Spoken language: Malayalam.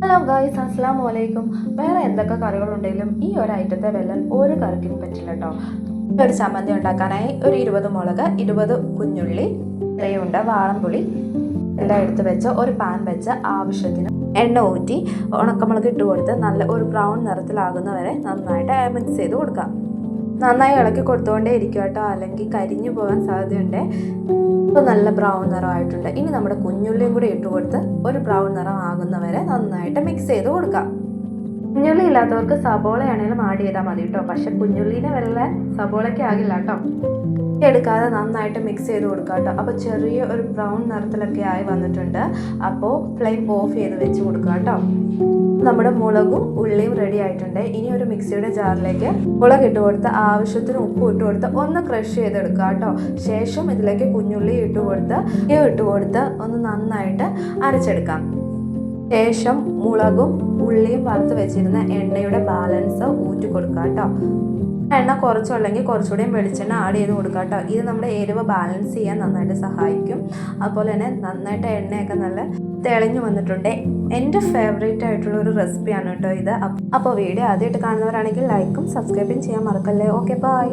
ഹലോ ഗൈസ്, അസ്സലാമു അലൈക്കും. വേറെ എന്തൊക്കെ കറികളുണ്ടെങ്കിലും ഈ ഒരു ഐറ്റത്തെ വെല്ലാൻ ഒരു കറിക്കും പറ്റില്ല കേട്ടോ. ഒരു ചമ്മന്തി ഉണ്ടാക്കാനായി ഒരു 20 മുളക്, 20 കുഞ്ഞുള്ളി, ഇലയുണ്ട വാളംപുളി എല്ലാം എടുത്ത് വെച്ച് ഒരു പാൻ വെച്ച് ആവശ്യത്തിന് എണ്ണ ഊറ്റി ഉണക്കമുളക് ഇട്ട് കൊടുത്ത് നല്ല ഒരു ബ്രൗൺ നിറത്തിലാകുന്നവരെ നന്നായിട്ട് മിക്സ് ചെയ്ത് കൊടുക്കാം. നന്നായി ഇളക്കി കൊടുത്തുകൊണ്ടേ ഇരിക്കുക കേട്ടോ, അല്ലെങ്കിൽ കരിഞ്ഞു പോകാൻ സാധ്യതയുണ്ട്. ഇപ്പോൾ നല്ല ബ്രൗൺ നിറമായിട്ടുണ്ട്. ഇനി നമ്മുടെ കുഞ്ഞുള്ളിയും കൂടി ഇട്ട് കൊടുത്ത് ഒരു ബ്രൗൺ നിറം ആകുന്നവരെ നന്നായിട്ട് മിക്സ് ചെയ്ത് കൊടുക്കാം. കുഞ്ഞുള്ളി ഇല്ലാത്തവർക്ക് സബോളയാണെങ്കിലും ആഡ് ചെയ്താൽ മതി കേട്ടോ, പക്ഷെ കുഞ്ഞുള്ളിനെ വല്ല സബോളയ്ക്ക് ആകില്ല കേട്ടോ. എടുക്കാതെ നന്നായിട്ട് മിക്സ് ചെയ്ത് കൊടുക്കാം കേട്ടോ. അപ്പോൾ ചെറിയ ഒരു ബ്രൗൺ നിറത്തിലൊക്കെ ആയി വന്നിട്ടുണ്ട്. അപ്പോൾ ഫ്ലെയിം ഓഫ് ചെയ്ത് വെച്ച് കൊടുക്കുക കേട്ടോ. നമ്മുടെ മുളകും ഉള്ളിയും റെഡി ആയിട്ടുണ്ട്. ഇനി ഒരു മിക്സിയുടെ ജാറിലേക്ക് മുളക് ഇട്ട് കൊടുത്ത് ആവശ്യത്തിന് ഉപ്പ് ഇട്ട് കൊടുത്ത് ഒന്ന് ക്രഷ് ചെയ്തെടുക്കുക കേട്ടോ. ശേഷം ഇതിലേക്ക് കുഞ്ഞുള്ളി ഇട്ട് കൊടുത്ത് ഒന്ന് നന്നായിട്ട് അരച്ചെടുക്കാം. ശേഷം മുളകും ഉള്ളിയും വറുത്ത് വെച്ചിരുന്ന എണ്ണയുടെ ബാലൻസ് ഊറ്റി കൊടുക്കുക കേട്ടോ. എണ്ണ കുറച്ചുള്ളെങ്കിൽ കുറച്ചുകൂടെയും വെളിച്ചെണ്ണ ആഡ് ചെയ്ത് കൊടുക്കുക കേട്ടോ. ഇത് നമ്മുടെ എരിവ് ബാലൻസ് ചെയ്യാൻ നന്നായിട്ട് സഹായിക്കും. അതുപോലെ തന്നെ നന്നായിട്ട് എണ്ണയൊക്കെ നല്ല തെളിഞ്ഞു വന്നിട്ടുണ്ട്. എൻ്റെ ഫേവറേറ്റ് ആയിട്ടുള്ള ഒരു റെസിപ്പിയാണ് കേട്ടോ ഇത്. അപ്പോൾ വീഡിയോ ആദ്യമായിട്ട് കാണുന്നവരാണെങ്കിൽ ലൈക്കും സബ്സ്ക്രൈബും ചെയ്യാൻ മറക്കല്ലേ. Okay, by.